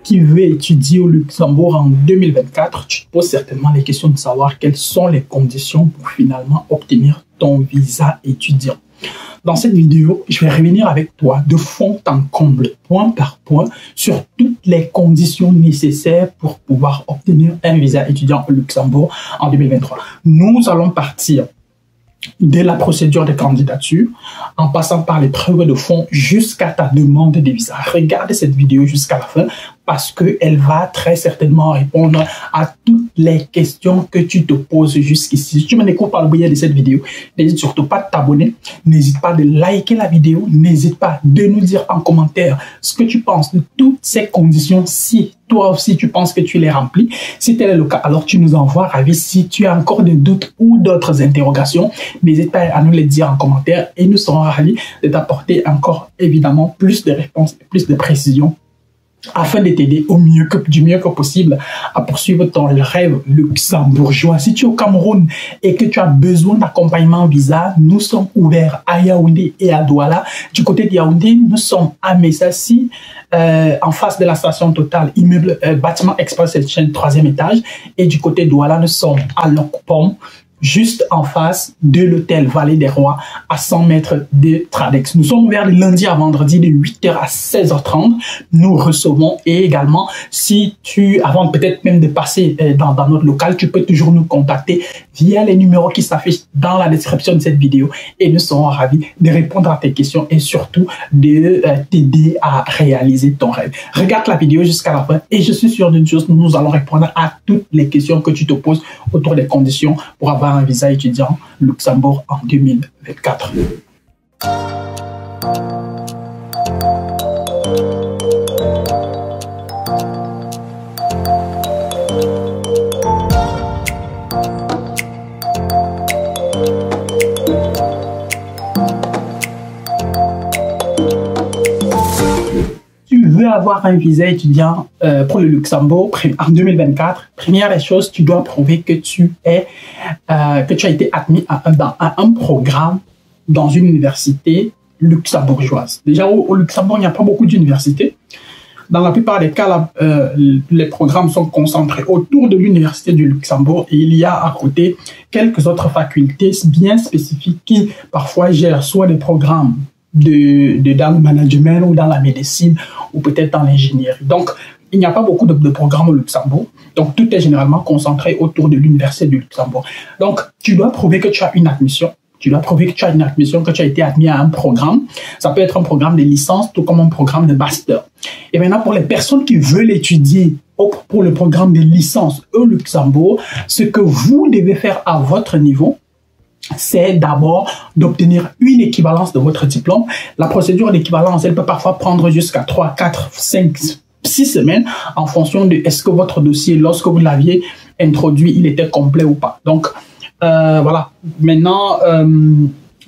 qui veut étudier au Luxembourg en 2024, tu te poses certainement les questions de savoir quelles sont les conditions pour finalement obtenir ton visa étudiant. Dans cette vidéo, je vais revenir avec toi de fond en comble, point par point, sur toutes les conditions nécessaires pour pouvoir obtenir un visa étudiant au Luxembourg en 2023. Nous allons partir de la procédure de candidature, en passant par les preuves de fond jusqu'à ta demande de visa. Regarde cette vidéo jusqu'à la fin parce qu'elle va très certainement répondre à toutes les questions que tu te poses jusqu'ici. Si tu m'écoutes par le biais de cette vidéo, n'hésite surtout pas de t'abonner, n'hésite pas de liker la vidéo, n'hésite pas de nous dire en commentaire ce que tu penses de toutes ces conditions. Si toi aussi tu penses que tu les remplis, si tel est le cas, alors tu nous envoies ravi. Si tu as encore des doutes ou d'autres interrogations, n'hésite pas à nous les dire en commentaire et nous serons ravis de t'apporter encore évidemment plus de réponses et plus de précisions afin de t'aider du mieux que possible à poursuivre ton rêve luxembourgeois. Si tu es au Cameroun et que tu as besoin d'accompagnement visa, nous sommes ouverts à Yaoundé et à Douala. Du côté de Yaoundé, nous sommes à Messassi, en face de la station Total, immeuble bâtiment Express Exchange, 3e étage. Et du côté de Douala, nous sommes à Lokpom, juste en face de l'hôtel Vallée des Rois, à 100 mètres de Tradex. Nous sommes ouverts le lundi à vendredi de 8h à 16h30. Nous recevons et également, si tu, avant peut-être même de passer dans notre local, tu peux toujours nous contacter via les numéros qui s'affichent dans la description de cette vidéo et nous serons ravis de répondre à tes questions et surtout de t'aider à réaliser ton rêve. Regarde la vidéo jusqu'à la fin et je suis sûr d'une chose, nous allons répondre à toutes les questions que tu te poses autour des conditions pour avoir un visa étudiant Luxembourg en 2024. Tu veux avoir un visa étudiant pour le Luxembourg en 2024, première des choses, tu dois prouver que tu as été admis dans un programme dans une université luxembourgeoise. Déjà, au Luxembourg, il n'y a pas beaucoup d'universités. Dans la plupart des cas, les programmes sont concentrés autour de l'université du Luxembourg et il y a à côté quelques autres facultés bien spécifiques qui parfois gèrent soit des programmes dans le management ou dans la médecine ou peut-être dans l'ingénierie. Donc, il n'y a pas beaucoup de programmes au Luxembourg. Donc, tout est généralement concentré autour de l'université du Luxembourg. Donc, tu dois prouver que tu as une admission. Tu dois prouver que tu as une admission, que tu as été admis à un programme. Ça peut être un programme de licence, tout comme un programme de master. Et maintenant, pour les personnes qui veulent étudier pour le programme de licence au Luxembourg, ce que vous devez faire à votre niveau, c'est d'abord d'obtenir une équivalence de votre diplôme. La procédure d'équivalence, elle peut parfois prendre jusqu'à 3, 4, 5, 6 semaines en fonction de est-ce que votre dossier, lorsque vous l'aviez introduit, il était complet ou pas. Donc, voilà. Maintenant,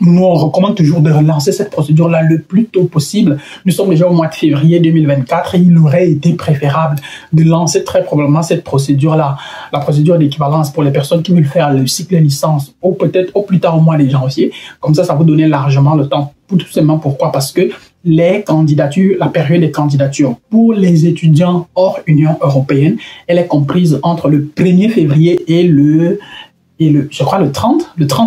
nous, on recommande toujours de relancer cette procédure-là le plus tôt possible. Nous sommes déjà au mois de février 2024 et il aurait été préférable de lancer très probablement cette procédure-là, la procédure d'équivalence pour les personnes qui veulent faire le cycle licence ou peut-être au plus tard au mois de janvier. Comme ça vous donner largement le temps. Tout simplement pourquoi? Parce que les candidatures, la période des candidatures pour les étudiants hors Union européenne, elle est comprise entre le 1er février et je crois le 30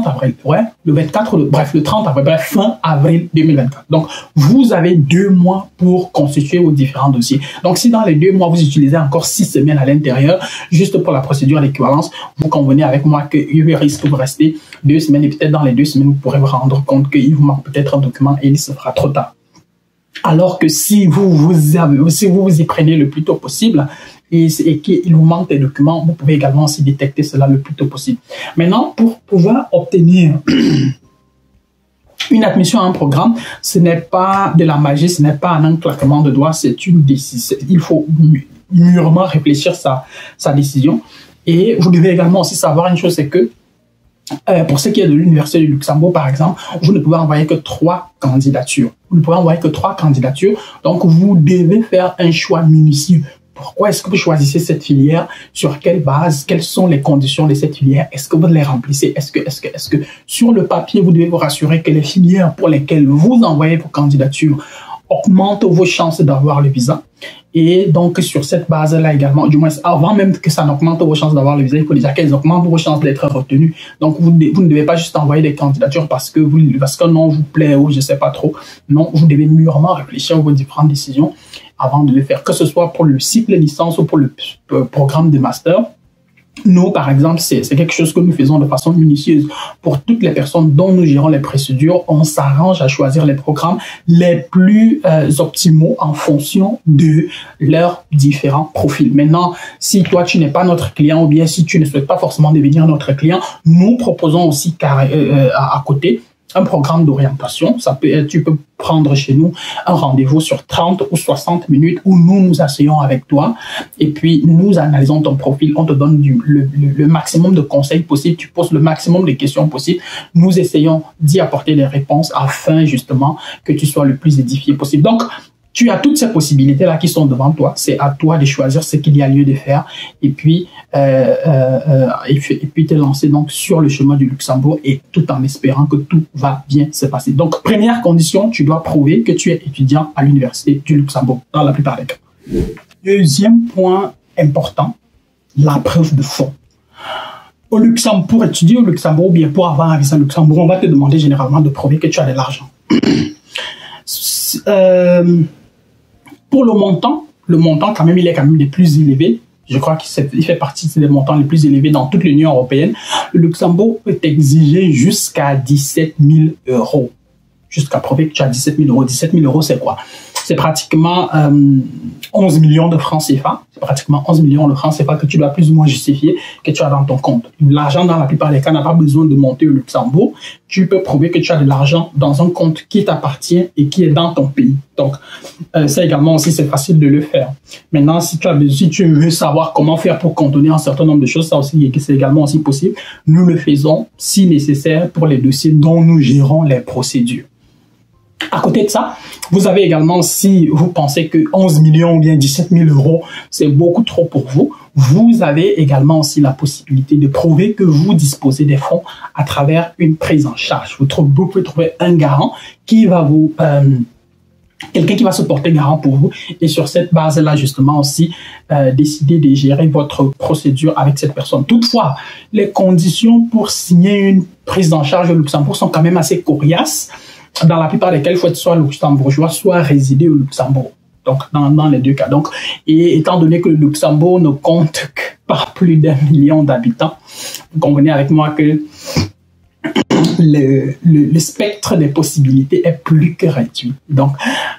avril, ouais, le 24, bref, le 30 avril, bref, fin avril 2024. Donc, vous avez 2 mois pour constituer vos différents dossiers. Donc, si dans les 2 mois, vous utilisez encore 6 semaines à l'intérieur, juste pour la procédure d'équivalence, vous convenez avec moi qu'il risque de vous rester 2 semaines et peut-être dans les 2 semaines, vous pourrez vous rendre compte qu'il vous manque peut-être un document et il se fera trop tard. Alors que si vous y prenez le plus tôt possible, et qu'il vous manque des documents, vous pouvez également aussi détecter cela le plus tôt possible. Maintenant, pour pouvoir obtenir une admission à un programme, ce n'est pas de la magie, ce n'est pas un claquement de doigts, c'est une décision. Il faut mûrement réfléchir sa décision. Et vous devez également aussi savoir une chose, c'est que pour ce qui est de l'Université du Luxembourg, par exemple, vous ne pouvez envoyer que 3 candidatures. Vous ne pouvez envoyer que 3 candidatures. Donc, vous devez faire un choix minutieux. Pourquoi est-ce que vous choisissez cette filière? Sur quelle base? Quelles sont les conditions de cette filière? Est-ce que vous les remplissez? Est-ce que sur le papier, vous devez vous rassurer que les filières pour lesquelles vous envoyez vos candidatures augmente vos chances d'avoir le visa. Et donc, sur cette base-là également, du moins, avant même que ça n'augmente vos chances d'avoir le visa, il faut déjà qu'elles augmentent vos chances d'être retenus. Donc, vous ne devez pas juste envoyer des candidatures parce qu'un nom vous plaît ou je ne sais pas trop. Non, vous devez mûrement réfléchir à vos différentes décisions avant de le faire, que ce soit pour le cycle de licence ou pour le programme de master. Nous, par exemple, c'est quelque chose que nous faisons de façon minutieuse. Pour toutes les personnes dont nous gérons les procédures, on s'arrange à choisir les programmes les plus optimaux en fonction de leurs différents profils. Maintenant, si toi, tu n'es pas notre client ou bien si tu ne souhaites pas forcément devenir notre client, nous proposons aussi à côté un programme d'orientation. Ça peut être, tu peux prendre chez nous un rendez-vous sur 30 ou 60 minutes où nous asseyons avec toi et puis nous analysons ton profil. On te donne le maximum de conseils possibles. Tu poses le maximum de questions possibles. Nous essayons d'y apporter des réponses afin justement que tu sois le plus édifié possible. Donc, tu as toutes ces possibilités-là qui sont devant toi. C'est à toi de choisir ce qu'il y a lieu de faire et puis te lancer donc sur le chemin du Luxembourg et tout en espérant que tout va bien se passer. Donc, première condition, tu dois prouver que tu es étudiant à l'Université du Luxembourg dans la plupart des cas. Deuxième point important, la preuve de fond. Au Luxembourg, pour étudier au Luxembourg ou bien pour avoir un visa au Luxembourg, on va te demander généralement de prouver que tu as de l'argent. Pour le montant quand même, il est quand même des plus élevés. Je crois qu'il fait partie des montants les plus élevés dans toute l'Union européenne. Le Luxembourg peut exiger jusqu'à 17 000 euros. Jusqu'à prouver que tu as 17 000 euros. 17 000 euros, c'est quoi? C'est pratiquement 11 millions de francs CFA. C'est pratiquement 11 millions de francs CFA que tu dois plus ou moins justifier que tu as dans ton compte. L'argent, dans la plupart des cas, n'a pas besoin de monter au Luxembourg. Tu peux prouver que tu as de l'argent dans un compte qui t'appartient et qui est dans ton pays. Donc, ça également aussi, c'est facile de le faire. Maintenant, si tu veux savoir comment faire pour contenir un certain nombre de choses, ça aussi, c'est également aussi possible. Nous le faisons, si nécessaire, pour les dossiers dont nous gérons les procédures. À côté de ça, vous avez également, si vous pensez que 11 millions ou bien 17 000 euros, c'est beaucoup trop pour vous, vous avez également aussi la possibilité de prouver que vous disposez des fonds à travers une prise en charge. Vous pouvez trouver un garant qui va quelqu'un qui va se porter garant pour vous et sur cette base-là, justement aussi, décider de gérer votre procédure avec cette personne. Toutefois, les conditions pour signer une prise en charge au Luxembourg sont quand même assez coriaces. Dans la plupart des cas, il faut être soit luxembourgeois, soit résider au Luxembourg. Donc, dans les deux cas. Donc, et étant donné que le Luxembourg ne compte que par plus d'1 million d'habitants, vous convenez avec moi que le spectre des possibilités est plus que réduit. Donc,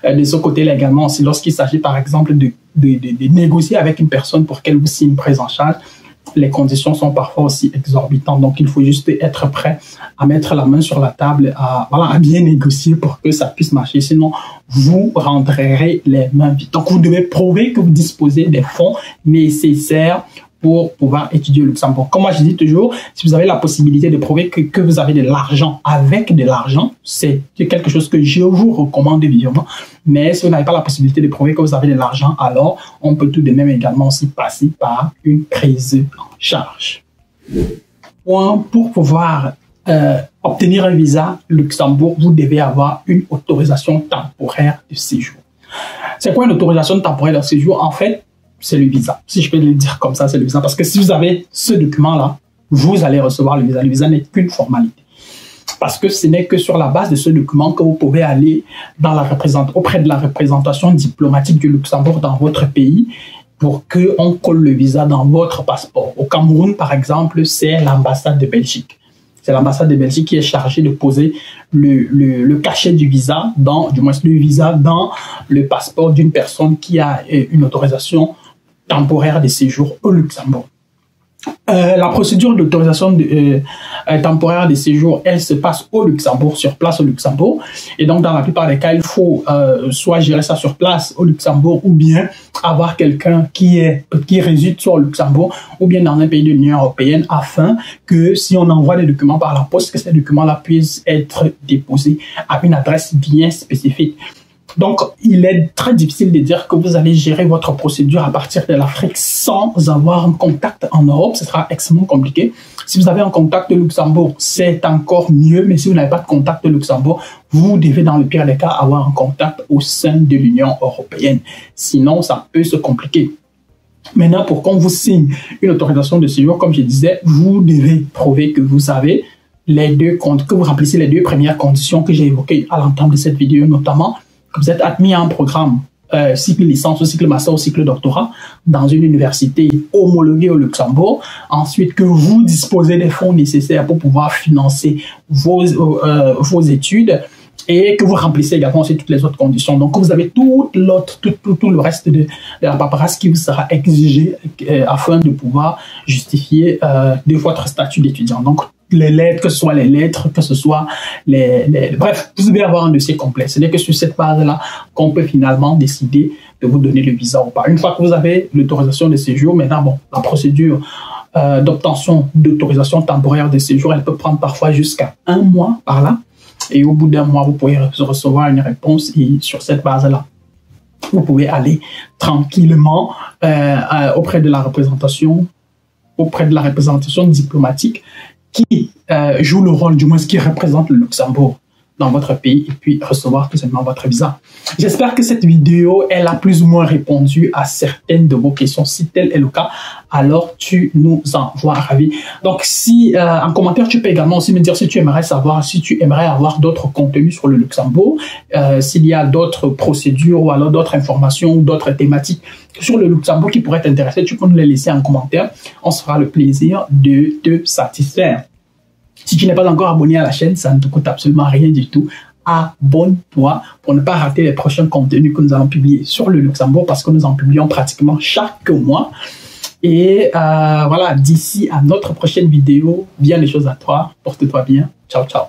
de ce côté-là également, aussi, lorsqu'il s'agit par exemple de négocier avec une personne pour qu'elle vous signe une prise en charge, les conditions sont parfois aussi exorbitantes. Donc, il faut juste être prêt à mettre la main sur la table, à bien négocier pour que ça puisse marcher. Sinon, vous rentrerez les mains vides. Donc, vous devez prouver que vous disposez des fonds nécessaires pour pouvoir étudier au Luxembourg. Comme moi, je dis toujours, si vous avez la possibilité de prouver que vous avez de l'argent avec de l'argent, c'est quelque chose que je vous recommande vivement. Mais si vous n'avez pas la possibilité de prouver que vous avez de l'argent, alors on peut tout de même également aussi passer par une prise en charge. Pour pouvoir obtenir un visa Luxembourg, vous devez avoir une autorisation temporaire de séjour. C'est quoi une autorisation temporaire de séjour? En fait, c'est le visa. Si je peux le dire comme ça, c'est le visa. Parce que si vous avez ce document-là, vous allez recevoir le visa. Le visa n'est qu'une formalité. Parce que ce n'est que sur la base de ce document que vous pouvez aller auprès de la représentation diplomatique du Luxembourg dans votre pays pour qu'on colle le visa dans votre passeport. Au Cameroun, par exemple, c'est l'ambassade de Belgique. C'est l'ambassade de Belgique qui est chargée de poser le cachet du visa, du moins le visa dans le passeport d'une personne qui a une autorisation temporaire de séjour au Luxembourg. La procédure d'autorisation temporaire de séjour, elle se passe au Luxembourg, sur place au Luxembourg. Et donc, dans la plupart des cas, il faut soit gérer ça sur place au Luxembourg ou bien avoir quelqu'un qui réside soit au Luxembourg ou bien dans un pays de l'Union européenne afin que si on envoie des documents par la poste, que ces documents-là puissent être déposés à une adresse bien spécifique. Donc, il est très difficile de dire que vous allez gérer votre procédure à partir de l'Afrique sans avoir un contact en Europe. Ce sera extrêmement compliqué. Si vous avez un contact de Luxembourg, c'est encore mieux. Mais si vous n'avez pas de contact de Luxembourg, vous devez, dans le pire des cas, avoir un contact au sein de l'Union européenne. Sinon, ça peut se compliquer. Maintenant, pour qu'on vous signe une autorisation de séjour, comme je disais, vous devez prouver que vous avez que vous remplissez les deux premières conditions que j'ai évoquées à l'entame de cette vidéo, notamment que vous êtes admis à un programme cycle licence ou cycle master ou cycle doctorat dans une université homologuée au Luxembourg. Ensuite, que vous disposez des fonds nécessaires pour pouvoir financer vos études et que vous remplissez également aussi toutes les autres conditions. Donc, vous avez tout le reste de la paperasse qui vous sera exigé afin de pouvoir justifier de votre statut d'étudiant. Donc, les lettres, que ce soit les lettres, que ce soit bref, vous devez avoir un dossier complet. Ce n'est que sur cette base-là qu'on peut finalement décider de vous donner le visa ou pas. Une fois que vous avez l'autorisation de séjour, maintenant, bon, la procédure d'obtention d'autorisation temporaire de séjour, elle peut prendre parfois jusqu'à 1 mois par là. Et au bout d'1 mois, vous pouvez recevoir une réponse et sur cette base-là, vous pouvez aller tranquillement auprès de la représentation diplomatique qui joue le rôle, du moins qui représente le Luxembourg dans votre pays et puis recevoir tout simplement votre visa. J'espère que cette vidéo, elle a plus ou moins répondu à certaines de vos questions. Si tel est le cas, alors tu nous envoies ravi. Donc, si en commentaire, tu peux également aussi me dire si tu aimerais savoir, si tu aimerais avoir d'autres contenus sur le Luxembourg, s'il y a d'autres procédures ou alors d'autres informations ou d'autres thématiques sur le Luxembourg qui pourraient t'intéresser, tu peux nous les laisser en commentaire. On se fera le plaisir de te satisfaire. Si tu n'es pas encore abonné à la chaîne, ça ne te coûte absolument rien du tout. Abonne-toi pour ne pas rater les prochains contenus que nous allons publier sur le Luxembourg parce que nous en publions pratiquement chaque mois. Et voilà, d'ici à notre prochaine vidéo, bien les choses à toi. Porte-toi bien. Ciao, ciao.